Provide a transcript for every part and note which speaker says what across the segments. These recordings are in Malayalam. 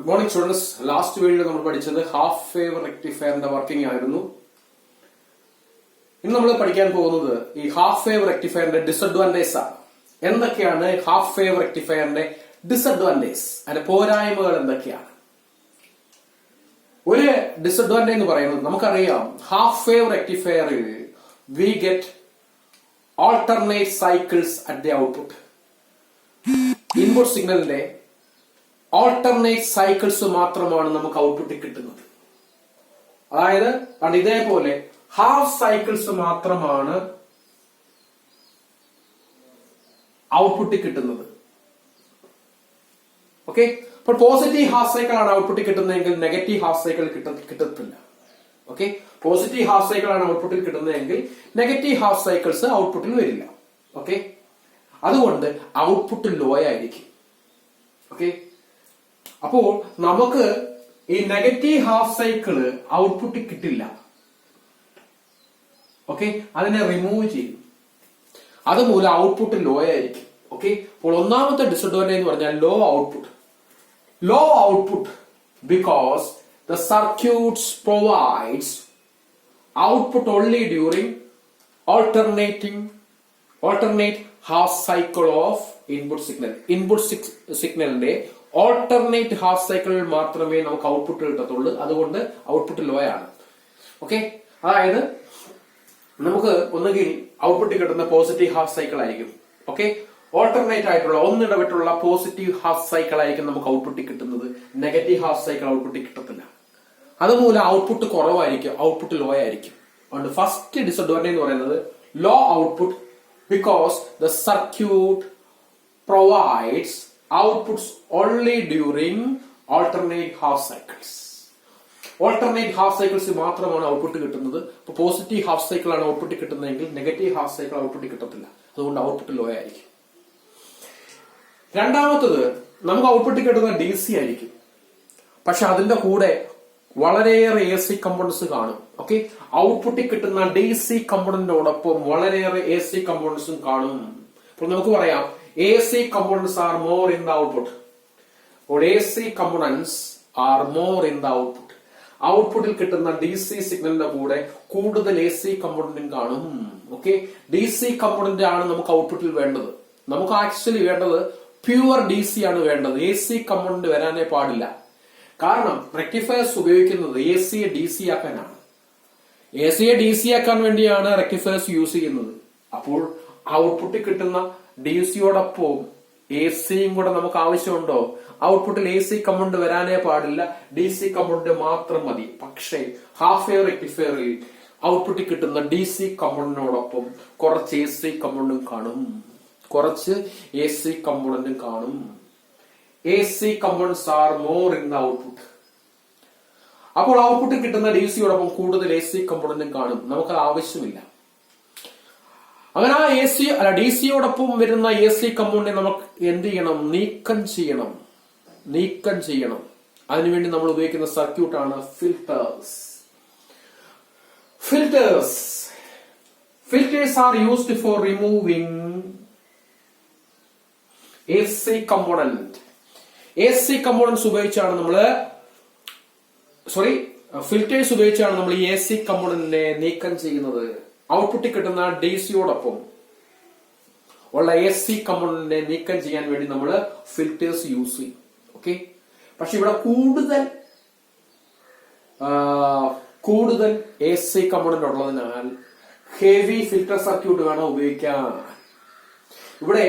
Speaker 1: Good morning students. ലാസ്റ്റ് വീഡിയോയിൽ നമ്മൾ പഠിച്ചത് ഹാഫ് വേവ് റെക്ടിഫയറിന്റെ വർക്കിംഗ് ആയിരുന്നു. ഇന്ന് നമ്മൾ പഠിക്കാൻ പോകുന്നത് ഈ ഹാഫ് വേവ് റെക്ടിഫയറിന്റെ ഡിസഡ്വാൻറ്റേജ് ആണ്. എന്തൊക്കെയാണ് ഹാഫ് വേവ് റെക്ടിഫയറിന്റെ ഡിസഡ്വാൻറ്റേജ്, അതിന്റെ പോരായ്മകൾ എന്തൊക്കെയാണ്? ഒരു ഡിസഡ്വാൻറ്റേജ് എന്ന് പറയുന്നത് നമുക്കറിയാം, ഹാഫ് വേവ് റെക്ടിഫയറിൽ we get alternate cycles at the output. Input സിഗ്നലിന്റെ ഓൾട്ടർനേറ്റ് സൈക്കിൾസ് മാത്രമാണ് നമുക്ക് ഔട്ട്പുട്ടിൽ കിട്ടുന്നത്. അതായത് ഇതേപോലെ ഹാഫ് സൈക്കിൾസ് മാത്രമാണ് ഔട്ട്പുട്ടിൽ കിട്ടുന്നത്. ഓക്കെ, അപ്പോൾ പോസിറ്റീവ് ഹാഫ് സൈക്കിൾ ആണ് ഔട്ട്പുട്ടിൽ കിട്ടുന്നതെങ്കിൽ നെഗറ്റീവ് ഹാഫ് സൈക്കിൾ കിട്ടത്തില്ല. ഓക്കെ, പോസിറ്റീവ് ഹാഫ് സൈക്കിൾ ആണ് ഔട്ട്പുട്ടിൽ കിട്ടുന്നതെങ്കിൽ നെഗറ്റീവ് ഹാഫ് സൈക്കിൾസ് ഔട്ട്പുട്ടിൽ വരില്ല. ഓക്കെ, അതുകൊണ്ട് ഔട്ട്പുട്ട് ലോ ആയിരിക്കും. ഓക്കെ, അപ്പോൾ നമുക്ക് ഈ നെഗറ്റീവ് ഹാഫ് സൈക്കിള് ഔട്ട്പുട്ടിൽ കിട്ടില്ല. ഓക്കെ, അതിനെ റിമൂവ് ചെയ്യും. അതുമൂലം ഔട്ട്പുട്ട് ലോ ആയിരിക്കും. ഓക്കെ, അപ്പോൾ ഒന്നാമത്തെ ഡിസഡ്വാൻറ്റേജ് എന്ന് പറഞ്ഞാൽ low output. Low output because the circuits provides output only during alternate half cycle of input signal. Input സിഗ്നലിന്റെ ഓൾട്ടർനേറ്റ് ഹാഫ് സൈക്കിളിൽ മാത്രമേ നമുക്ക് ഔട്ട്പുട്ട് കിട്ടത്തുള്ളൂ. അതുകൊണ്ട് ഔട്ട്പുട്ട് ലോ ആണ്. ഓക്കെ, അതായത് നമുക്ക് ഒന്നുകിൽ ഔട്ട്പുട്ട് കിട്ടുന്ന പോസിറ്റീവ് ഹാഫ് സൈക്കിൾ ആയിരിക്കും. ഓക്കെ, ഓൾട്ടർനേറ്റ് ആയിട്ടുള്ള ഒന്നിടവിട്ടുള്ള പോസിറ്റീവ് ഹാഫ് സൈക്കിൾ ആയിരിക്കും നമുക്ക് ഔട്ട്പുട്ടിൽ കിട്ടുന്നത്. നെഗറ്റീവ് ഹാഫ് സൈക്കിൾ ഔട്ട്പുട്ടിൽ കിട്ടത്തില്ല. അതുമൂലം ഔട്ട്പുട്ട് കുറവായിരിക്കും, ഔട്ട്പുട്ട് ലോ ആയിരിക്കും. അതുകൊണ്ട് ഫസ്റ്റ് ഡിസഡ്വാൻറ്റേജ് എന്ന് പറയുന്നത് low output because the circuit provides outputs only during alternate half cycles. Alternate half cycles മാത്രമാണ് ഔട്ട്പുട്ട് കിട്ടുന്നത്. ഇപ്പൊ പോസിറ്റീവ് ഹാഫ് സൈക്കിൾ ആണ് ഔട്ട്പുട്ട് കിട്ടുന്നതെങ്കിൽ നെഗറ്റീവ് ഹാഫ് സൈക്കിൾ ഔട്ട്പുട്ട് കിട്ടത്തില്ല. അതുകൊണ്ട് ഔട്ട്പുട്ട് ലോ ആയിരിക്കും. രണ്ടാമത്തത്, നമുക്ക് ഔട്ട്പുട്ട് കിട്ടുന്ന ഡി സി ആയിരിക്കും. പക്ഷെ അതിന്റെ കൂടെ വളരെയേറെ എ സി കമ്പോണൻസ് കാണും. ഓക്കെ, ഔട്ട്പുട്ടിൽ കിട്ടുന്ന ഡി സി കമ്പോണന്റിനോടൊപ്പം വളരെയേറെ എ സി കമ്പോണൻസും കാണും. അപ്പോൾ നമുക്ക് പറയാം A C components are more in the output. അപ്പോൾ A C components are more in the output. ഔട്ട്പുട്ടിൽ കിട്ടുന്ന ഡി സി സിഗ്നലിന്റെ കൂടെ കൂടുതൽ എ സി കമ്പോണന്റും കാണും. ഓക്കെ, ഡി സി കമ്പോണന്റ് ആണ് നമുക്ക് ഔട്ട്പുട്ടിൽ വേണ്ടത്. നമുക്ക് ആക്ച്വലി വേണ്ടത് പ്യുവർ ഡി സി ആണ് വേണ്ടത്. എ സി കമ്പോണന്റ് വരാനേ പാടില്ല. കാരണം റെക്ടിഫയേഴ്സ് ഉപയോഗിക്കുന്നത് എ സിയെ ഡി സി ആക്കാനാണ്. എ സിയെ ഡി സി ആക്കാൻ വേണ്ടിയാണ് റെക്ടിഫയേഴ്സ് യൂസ് ചെയ്യുന്നത്. അപ്പോൾ ഔട്ട്പുട്ടിൽ കിട്ടുന്ന ഡി സിയോടൊപ്പം എ സിയും കൂടെ നമുക്ക് ആവശ്യമുണ്ടോ? ഔട്ട്പുട്ടിൽ എ സി കമ്പോണന്റ് വരാനേ പാടില്ല, ഡി സി കമ്പോണന്റ് മാത്രം മതി. പക്ഷേ ഹാഫ് വേവ് റെക്ടിഫയറിൽ ഔട്ട്പുട്ടിൽ കിട്ടുന്ന ഡി സി കമ്പോണന്റിനോടൊപ്പം കുറച്ച് എ സി കമ്പോണന്റും കാണും. AC components are more in the output. അപ്പോൾ ഔട്ട്പുട്ടിൽ കിട്ടുന്ന ഡി സിയോടൊപ്പം കൂടുതൽ എ സി കമ്പോണന്റും കാണും. നമുക്ക് ആവശ്യമില്ല. അങ്ങനെ ആ ഡി സിയോടൊപ്പം വരുന്ന എ സി കമ്പോണന്റിനെ നമുക്ക് എന്ത് ചെയ്യണം? നീക്കം ചെയ്യണം. അതിനുവേണ്ടി നമ്മൾ ഉപയോഗിക്കുന്ന സർക്യൂട്ടാണ് filters. Filters are used for removing AC component. AC components ഉപയോഗിച്ചാണ് ഫിൽറ്റേഴ്സ് ഉപയോഗിച്ചാണ് നമ്മൾ ഈ AC കമ്പോണന്റിനെ നീക്കം ചെയ്യുന്നത്. ഔട്ട്പുട്ടിൽ കിട്ടുന്ന ഡി സിയോടൊപ്പം ഉള്ള AC കമ്പോണന്റിനെ നീക്കം ചെയ്യാൻ വേണ്ടി നമ്മൾ ഫിൽറ്റേഴ്സ് യൂസ് ചെയ്യും. ഓക്കെ, പക്ഷെ ഇവിടെ കൂടുതൽ AC കമ്പോണന്റ് ഉള്ളതിനാൽ ഹെവി ഫിൽറ്റർ സർക്യൂട്ട് വേണം ഉപയോഗിക്കാൻ. ഇവിടെ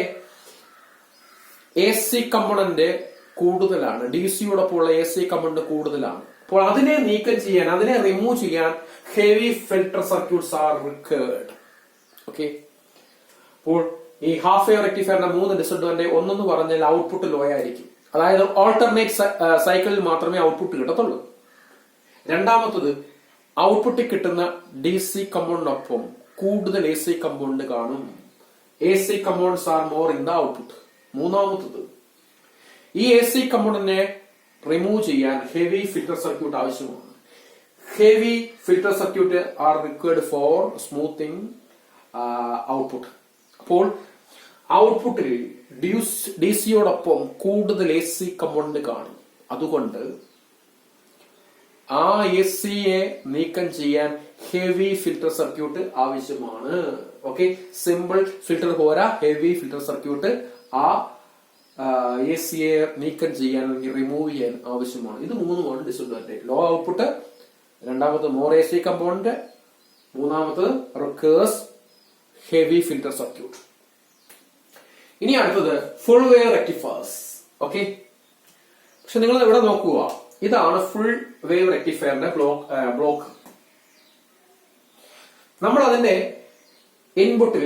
Speaker 1: AC കമ്പോണന്റ് കൂടുതലാണ്, ഡി സിയോടൊപ്പം ഉള്ള എ സി കമ്പോണന്റ് കൂടുതലാണ്. അപ്പോൾ അതിനെ നീക്കം ചെയ്യാൻ, അതിനെ റിമൂവ് ചെയ്യാൻ heavy filter circuits are required. Okay, അപ്പോൾ ഈ ഹാഫ് വേവ് റെക്ടിഫയറിന്റെ 3 ഡിസഡ്വാൻറ്റേജ്. ഒന്നെന്ന് പറഞ്ഞാൽ ഔട്ട്പുട്ട് ലോ ആയിരിക്കും. അതായത് ഓൾട്ടർനേറ്റ് സൈക്കിളിൽ മാത്രമേ ഔട്ട്പുട്ട് കിട്ടത്തുള്ളൂ. രണ്ടാമത്തത്, ഔട്ട്പുട്ടിൽ കിട്ടുന്ന ഡി സി കമ്പോണന്റിനൊപ്പം കൂടുതൽ എ സി കമ്പോണന്റ് കാണും. A C components R more in the output. മൂന്നാമത്തത്, ഈ എ സി കമ്പോണന്റിനെ റിമൂവ് ചെയ്യാൻ ഹെവി ഫിൽറ്റർ സർക്യൂട്ട് ആവശ്യമാണ്. Heavy filter circuit are required for smoothing output. അപ്പോൾ ഔട്ട്പുട്ടിൽ ഡി സിയോടൊപ്പം കൂടുതൽ എ സി കമ്പോണന്റ് കാണും. അതുകൊണ്ട് ആ AC-യെ നീക്കം ചെയ്യാൻ ഹെവി ഫിൽട്ടർ സർക്യൂട്ട് ആവശ്യമാണ്. ഓക്കെ, സിമ്പിൾ ഫിൽട്ടർ പോരാ, ഹെവി ഫിൽട്ടർ സർക്യൂട്ട് ആ AC-യെ നീക്കം ചെയ്യാൻ, റിമൂവ് ചെയ്യാൻ ആവശ്യമാണ്. ഇത് മൂന്നുമാണ് ഡിസഡ്വാൻറ്റേജ്. ലോ ഔട്ട്പുട്ട്, രണ്ടാമത് മോർ AC കമ്പോണന്റ്, മൂന്നാമത് റിക്കേഴ്സ് ഹെവി ഫിൽട്ടർ സർക്യൂട്ട്. ഇനി അടുത്തത് ഫുൾ വേവ് റെക്ടിഫയേഴ്സ്. ഓക്കെ, പക്ഷെ നിങ്ങൾ ഇവിടെ നോക്കുക, ഇതാണ് ഫുൾ വേവ് റെക്ടിഫയറിന്റെ ബ്ലോക്ക്. നമ്മൾ അതിന്റെ ഇൻപുട്ടിൽ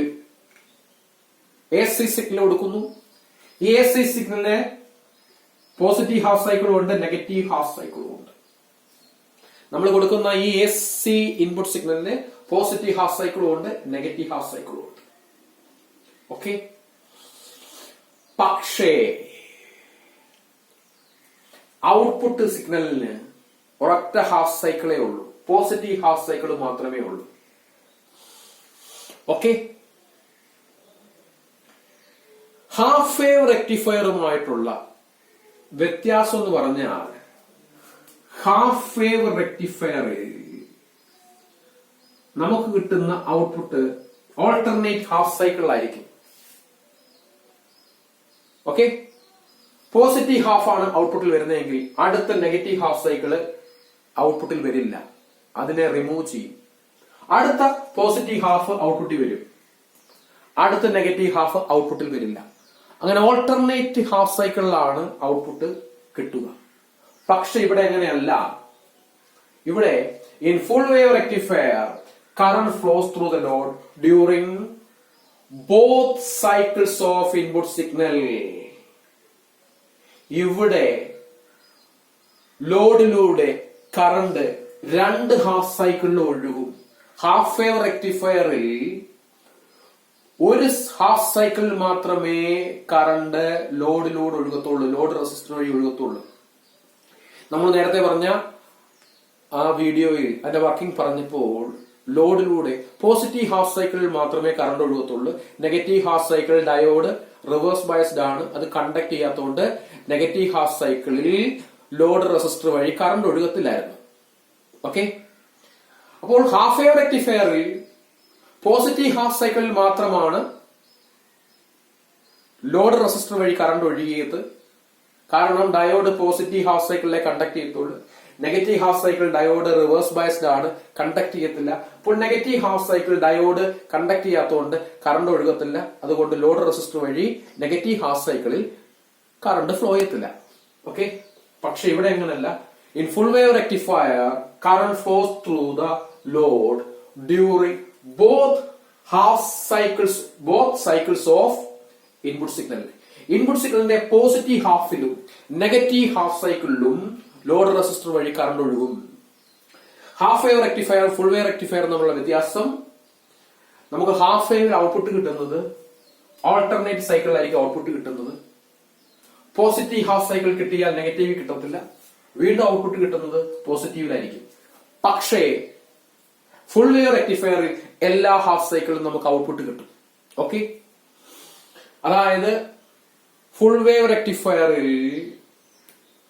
Speaker 1: AC സിഗ്നൽ കൊടുക്കുന്നു. ഈ AC സിഗ്നലിന് പോസിറ്റീവ് ഹാഫ് സൈക്കിളും ഉണ്ട്, നെഗറ്റീവ് ഹാഫ് സൈക്കിളും ഉണ്ട്. നമ്മൾ കൊടുക്കുന്ന ഈ AC ഇൻപുട്ട് സിഗ്നലിന് പോസിറ്റീവ് ഹാഫ് സൈക്കിളും ഉണ്ട്, നെഗറ്റീവ് ഹാഫ് സൈക്കിളും ഉണ്ട്. ഓക്കെ, പക്ഷേ ഔട്ട്പുട്ട് സിഗ്നലിന് ഒരൊറ്റ ഹാഫ് സൈക്കിളേ ഉള്ളൂ, പോസിറ്റീവ് ഹാഫ് സൈക്കിൾ മാത്രമേ ഉള്ളൂ. ഓക്കെ, ഹാഫ് വേവ് റെക്ടിഫയറുമായിട്ടുള്ള വ്യത്യാസം എന്ന് പറഞ്ഞാൽ, ഹാഫ് വേവ് റെക്ടിഫയറിൽ നമുക്ക് കിട്ടുന്ന ഔട്ട്പുട്ട് ഓൾട്ടർനേറ്റ് ഹാഫ് സൈക്കിൾ ആയിരിക്കും. ഓക്കെ, പോസിറ്റീവ് ഹാഫ് ആണ് ഔട്ട്പുട്ടിൽ വരുന്നതെങ്കിൽ അടുത്ത നെഗറ്റീവ് ഹാഫ് സൈക്കിള് ഔട്ട്പുട്ടിൽ വരില്ല, അതിനെ റിമൂവ് ചെയ്യും. അടുത്ത പോസിറ്റീവ് ഹാഫ് ഔട്ട്പുട്ടിൽ വരും, അടുത്ത നെഗറ്റീവ് ഹാഫ് ഔട്ട്പുട്ടിൽ വരില്ല. അങ്ങനെ ഓൾട്ടർനേറ്റ് ഹാഫ് സൈക്കിളിലാണ് ഔട്ട്പുട്ട് കിട്ടുക. പക്ഷെ ഇവിടെ എങ്ങനെയല്ല. ഇവിടെ in full wave rectifier current flows through the load during both cycles of input signal. ഇവിടെ ലോഡിലൂടെ കറണ്ട് രണ്ട് ഹാഫ് സൈക്കിളിൽ ഒഴുകും. ഹാഫ് വേവ് റെക്ടിഫയറിൽ ഒരു ഹാഫ് സൈക്കിളിൽ മാത്രമേ കറണ്ട് ലോഡിലൂടെ ഒഴുകത്തുള്ളൂ, ലോഡ് റെസിസ്റ്റർ വഴി ഒഴുകത്തുള്ളൂ. നമ്മൾ നേരത്തെ പറഞ്ഞ ആ വീഡിയോയിൽ അതിന്റെ വർക്കിംഗ് പറഞ്ഞപ്പോൾ ലോഡിലൂടെ പോസിറ്റീവ് ഹാഫ് സൈക്കിളിൽ മാത്രമേ കറണ്ട് ഒഴുകത്തുള്ളൂ. Negative half cycle diode reverse biased ആണ്, അത് കണ്ടക്ട് ചെയ്യാത്തതുകൊണ്ട് നെഗറ്റീവ് ഹാഫ് സൈക്കിളിൽ ലോഡ് റെസിസ്റ്റർ വഴി കറണ്ട് ഒഴുകത്തില്ലായിരുന്നു. ഓക്കെ, അപ്പോൾ ഹാഫ് വേവ് റെക്ടിഫയറിൽ പോസിറ്റീവ് ഹാഫ് സൈക്കിളിൽ മാത്രമാണ് ലോഡ് റെസിസ്റ്റർ വഴി കറണ്ട് ഒഴുകിയത്. കാരണം ഡയോഡ് പോസിറ്റീവ് ഹാഫ് സൈക്കിളിലെ കണ്ടക്ട് ചെയ്യത്തുള്ളൂ. Negative half cycle diode reverse biased ആണ്, കണ്ടക്ട് ചെയ്യത്തില്ല. അപ്പോൾ negative half cycle diode conduct ചെയ്യാത്തതുകൊണ്ട് കറണ്ട് ഒഴുകത്തില്ല. അതുകൊണ്ട് ലോഡ് റെസിസ്റ്റർ വഴി നെഗറ്റീവ് ഹാഫ് സൈക്കിളിൽ കറണ്ട് ഫ്ലോ ചെയ്യത്തില്ല. ഓക്കെ, പക്ഷെ ഇവിടെ എങ്ങനെയല്ല. In full wave rectifier current flows through the load during both cycles of input signal. Input സിഗ്നലിന്റെ പോസിറ്റീവ് ഹാഫിലും നെഗറ്റീവ് ഹാഫ് സൈക്കിളിലും ലോഡ് റെസിസ്റ്റർ വഴി കറണ്ട് ഒഴുകും. Half wave rectifier full wave rectifier തമ്മിലുള്ള വ്യത്യാസം, നമുക്ക് ഹാഫ് വേവിൽ ഔട്ട്പുട്ട് കിട്ടുന്നത് ഓൾട്ടർനേറ്റ് സൈക്കിളിലായിരിക്കും ഔട്ട്പുട്ട് കിട്ടുന്നത്. പോസിറ്റീവ് ഹാഫ് സൈക്കിൾ കിട്ടിയാൽ നെഗറ്റീവ് കിട്ടത്തില്ല, വീണ്ടും ഔട്ട്പുട്ട് കിട്ടുന്നത് പോസിറ്റീവിലായിരിക്കും. പക്ഷേ ഫുൾ വേവ് റെക്ടിഫയറിൽ എല്ലാ ഹാഫ് സൈക്കിളും നമുക്ക് ഔട്ട്പുട്ട് കിട്ടും. ഓക്കെ, അതായത് ഫുൾ വേവ് റെക്ടിഫയറിൽ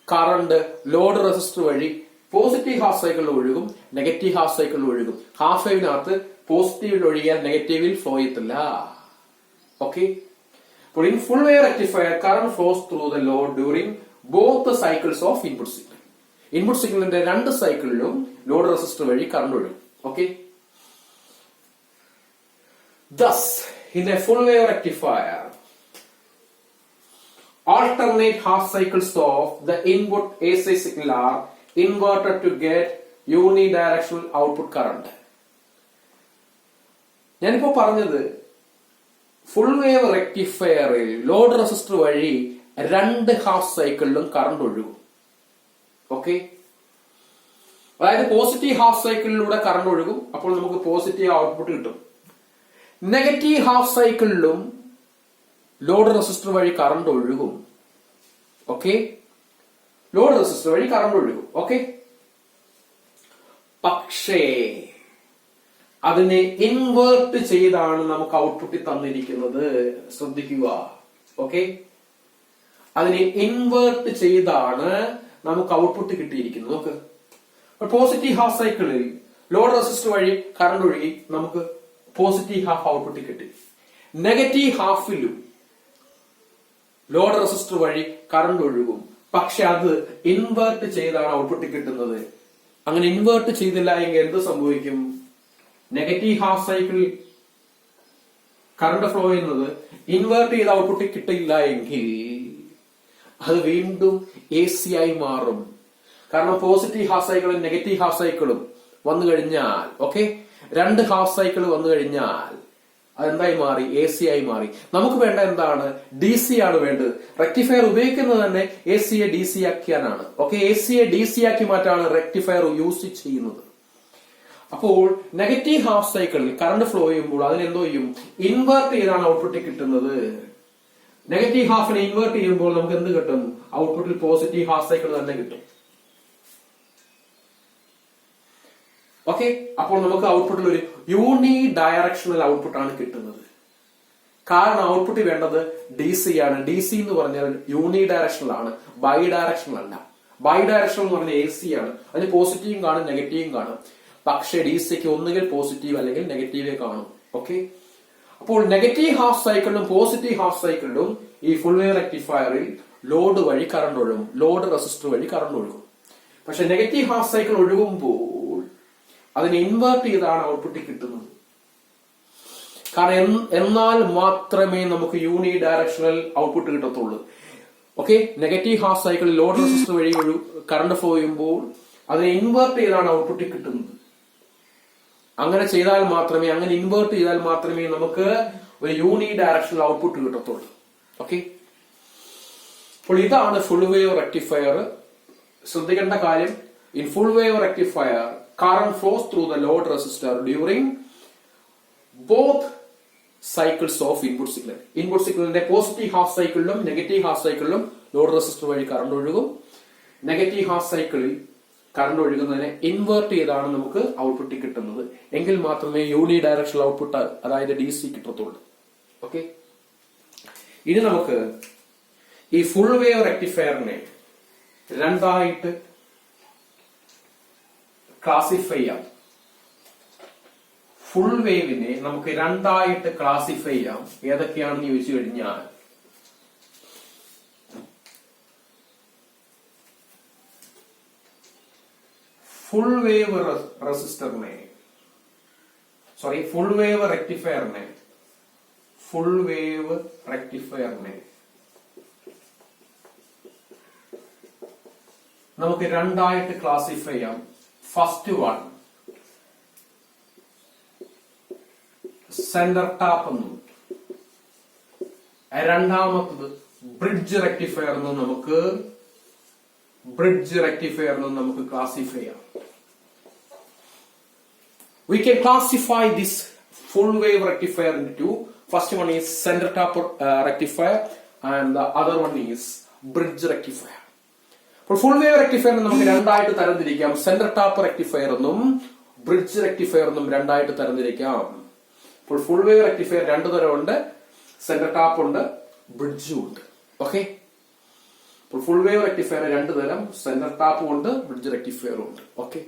Speaker 1: കറണ്ട് ലോഡ് റെസിസ്റ്റർ വഴി പോസിറ്റീവ് ഹാഫ് സൈക്കിളിൽ ഒഴുകും, നെഗറ്റീവ് ഹാഫ് സൈക്കിളിൽ ഒഴുകും. ഹാഫ് വേവിനകത്ത് പോസിറ്റീവിൽ ഒഴുകിയാൽ നെഗറ്റീവിൽ ഫ്ലോ ചെയ്യത്തില്ല. ഓക്കെ, അപ്പോൾ in full wave rectifier current flows through the load during both cycles of input signal. Input സിഗ്നലിന്റെ രണ്ട് സൈക്കിളിലും ലോഡ് റെസിസ്റ്റർ വഴി കറണ്ട് ഒഴുകും. Okay, thus in a full wave rectifier alternate half cycles of the input AC signal are inverted to get unidirectional output current. ഞാനിപ്പോ പറഞ്ഞത് ഫുൾ വേവ് റെക്ടിഫയറിൽ ലോഡ് റെസിസ്റ്റർ വഴി രണ്ട് ഹാഫ് സൈക്കിളിലും കറണ്ട് ഒഴുകും. ഓക്കെ, അതായത് പോസിറ്റീവ് ഹാഫ് സൈക്കിളിലൂടെ കറണ്ട് ഒഴുകും, അപ്പോൾ നമുക്ക് പോസിറ്റീവ് ഔട്ട്പുട്ട് കിട്ടും. നെഗറ്റീവ് ഹാഫ് സൈക്കിളിലും ലോഡ് റെസിസ്റ്റർ വഴി കറണ്ട് ഒഴുകും. ഓക്കെ, ലോഡ് റെസിസ്റ്റർ വഴി കറണ്ട് ഒഴുകും. ഓക്കെ, പക്ഷേ അതിനെ ഇൻവേർട്ട് ചെയ്താണ് നമുക്ക് ഔട്ട്പുട്ടിൽ തന്നിരിക്കുന്നത്. ശ്രദ്ധിക്കുക. ഓക്കെ, അതിനെ ഇൻവേർട്ട് ചെയ്താണ് നമുക്ക് ഔട്ട്പുട്ട് കിട്ടിയിരിക്കുന്നു. നോക്ക്, പോസിറ്റീവ് ഹാഫ് സൈക്കിളിൽ ലോഡ് റെസിസ്റ്റർ വഴി കറണ്ട് ഒഴുകി നമുക്ക് പോസിറ്റീവ് ഹാഫ് ഔട്ട്പുട്ട് കിട്ടി. നെഗറ്റീവ് ഹാഫിലും ലോഡ് റെസിസ്റ്റർ വഴി കറണ്ട് ഒഴുകും, പക്ഷെ അത് ഇൻവേർട്ട് ചെയ്താണ് ഔട്ട്പുട്ട് കിട്ടുന്നത്. അങ്ങനെ ഇൻവേർട്ട് ചെയ്തില്ല എങ്കിൽ എന്ത് സംഭവിക്കും? Negative half cycle current flow ചെയ്യുന്നത് ഇൻവേർട്ട് ചെയ്ത ഔട്ട്പുട്ട് കിട്ടില്ല എങ്കിൽ അത് വീണ്ടും എ സി ആയി മാറും. കാരണം പോസിറ്റീവ് ഹാഫ് സൈക്കിളും നെഗറ്റീവ് ഹാഫ് സൈക്കിളും വന്നു കഴിഞ്ഞാൽ, ഓക്കെ, രണ്ട് ഹാഫ് സൈക്കിൾ വന്നു കഴിഞ്ഞാൽ അതെന്തായി മാറി? എ സി ആയി മാറി. നമുക്ക് വേണ്ട എന്താണ്? ഡി സി ആണ് വേണ്ടത്. റെക്ടിഫയർ ഉപയോഗിക്കുന്നത് തന്നെ എ സിയെ ഡി സി ആക്കിയാനാണ്. ഓക്കെ, എ സിയെ ഡി സി ആക്കി മാറ്റാണ് റെക്ടിഫയർ യൂസ് ചെയ്യുന്നത്. അപ്പോൾ നെഗറ്റീവ് ഹാഫ് സൈക്കിളിൽ കറണ്ട് ഫ്ലോ ചെയ്യുമ്പോൾ അതിനെന്തോ ചെയ്യും? ഇൻവേർട്ട് ചെയ്താണ് ഔട്ട്പുട്ട് കിട്ടുന്നത്. നെഗറ്റീവ് ഹാഫിനെ ഇൻവേർട്ട് ചെയ്യുമ്പോൾ നമുക്ക് എന്ത് കിട്ടും? ഔട്ട്പുട്ടിൽ പോസിറ്റീവ് ഹാഫ് സൈക്കിൾ തന്നെ കിട്ടും. ഓക്കെ, അപ്പോൾ നമുക്ക് ഔട്ട്പുട്ടിൽ ഒരു യൂണി ഡയറക്ഷണൽ ഔട്ട്പുട്ട് ആണ് കിട്ടുന്നത്. കാരണം ഔട്ട്പുട്ട് വേണ്ടത് ഡി സി ആണ്. ഡി സി എന്ന് പറഞ്ഞാൽ യൂണി ഡയറക്ഷണൽ ആണ്, ബൈ ഡയറക്ഷണൽ അല്ല. ബൈ ഡയറക്ഷണൽ എന്ന് പറഞ്ഞാൽ എ സി ആണ്. അതിന് പോസിറ്റീവും കാണും നെഗറ്റീവും കാണും. പക്ഷെ ഡി സിക്ക് ഒന്നുകിൽ പോസിറ്റീവ് അല്ലെങ്കിൽ നെഗറ്റീവേ കാണും. ഓക്കെ, അപ്പോൾ നെഗറ്റീവ് ഹാഫ് സൈക്കിളിലും പോസിറ്റീവ് ഹാഫ് സൈക്കിളിലും ഈ ഫുൾ വേവ് റെക്ടിഫയറിൽ ലോഡ് വഴി കറണ്ട് ഒഴുകും, ലോഡ് റെസിസ്റ്റർ വഴി കറണ്ട് ഒഴുകും. പക്ഷെ നെഗറ്റീവ് ഹാഫ് സൈക്കിൾ ഒഴുകുമ്പോൾ അതിനെ ഇൻവേർട്ട് ചെയ്താണ് ഔട്ട്പുട്ട് കിട്ടുന്നത്. കാരണം എന്നാൽ മാത്രമേ നമുക്ക് യൂണി ഡയറക്ഷണൽ ഔട്ട്പുട്ട് കിട്ടത്തുള്ളൂ. ഓക്കെ, നെഗറ്റീവ് ഹാഫ് സൈക്കിളിൽ ലോഡ് റെസിസ്റ്റർ വഴി കറണ്ട് ഫ്ലോ ചെയ്യുമ്പോൾ അതിനെ ഇൻവേർട്ട് ചെയ്താണ് ഔട്ട്പുട്ട് കിട്ടുന്നത്. അങ്ങനെ ചെയ്താൽ മാത്രമേ, അങ്ങനെ ഇൻവേർട്ട് ചെയ്താൽ മാത്രമേ നമുക്ക് ഒരു യൂണി ഡയറക്ഷണൽ ഔട്ട്പുട്ട് കിട്ടത്തുള്ളൂ. ഓക്കെ, അപ്പോൾ ഇതാണ് ഫുൾ വേവ് റെക്ടിഫയർ. ശ്രദ്ധിക്കേണ്ട കാര്യം, in full wave rectifier current flows through the load resistor during both cycles of input signal. Input signalന്റെ പോസിറ്റീവ് ഹാഫ് സൈക്കിളിലും നെഗറ്റീവ് ഹാഫ് സൈക്കിളിലും ലോഡ് റെസിസ്റ്റർ വഴി കറണ്ട് ഒഴുകും. നെഗറ്റീവ് ഹാഫ് സൈക്കിളിൽ കറണ്ട് ഒഴുകുന്നതിനെ ഇൻവേർട്ട് ചെയ്താണ് നമുക്ക് ഔട്ട്പുട്ട് കിട്ടുന്നത്. എങ്കിൽ മാത്രമേ യൂണി ഡയറക്ഷണൽ ഔട്ട്പുട്ട്, അതായത് ഡി സി കിട്ടത്തുള്ളൂ. ഓക്കെ, ഇനി നമുക്ക് ഈ ഫുൾ വേവ് റെക്ടിഫയറിനെ രണ്ടായിട്ട് ക്ലാസിഫൈ ചെയ്യാം. ഫുൾ വേവിനെ നമുക്ക് രണ്ടായിട്ട് ക്ലാസിഫൈ ചെയ്യാം. ഏതൊക്കെയാണെന്ന് ചോദിച്ചു കഴിഞ്ഞാൽ, ഫുൾ വേവ് റെസിസ്റ്ററിനെ, സോറി, ഫുൾ വേവ് റെക്ടിഫയറിനെ നമുക്ക് രണ്ടായിട്ട് ക്ലാസിഫൈ ചെയ്യാം. ഫസ്റ്റ് വൺ സെന്റർ ടാപ്പ് എന്നും രണ്ടാമത്തത് ബ്രിഡ്ജ് റെക്ടിഫയർ എന്നും നമുക്ക് ക്ലാസിഫൈ ചെയ്യാം. We can classify this full wave rectifier into two. First one is center tap rectifier and the other one is bridge rectifier. അപ്പോൾ ഫുൾ വേവ് റെക്ടിഫയർ നമുക്ക് രണ്ടായിട്ട് തരംതിരിക്കാം. സെന്റർ ടാപ്പ് റെക്ടിഫയർ എന്നും ബ്രിഡ്ജ് റെക്ടിഫയർ എന്നും രണ്ടായിട്ട് തരംതിരിക്കാം. അപ്പോൾ ഫുൾ വേവ് റെക്ടിഫയർ രണ്ടു തരമുണ്ട്, സെന്റർ ടാപ്പ് ഉണ്ട്, ബ്രിഡ്ജും ഉണ്ട്. ഓക്കെ, അപ്പോൾ ഫുൾ വേവ് റെക്ടിഫയർ രണ്ടു തരം, സെന്റർ ടാപ്പും ഉണ്ട്, ബ്രിഡ്ജ് റെക്ടിഫയറും ഉണ്ട്. ഓക്കെ.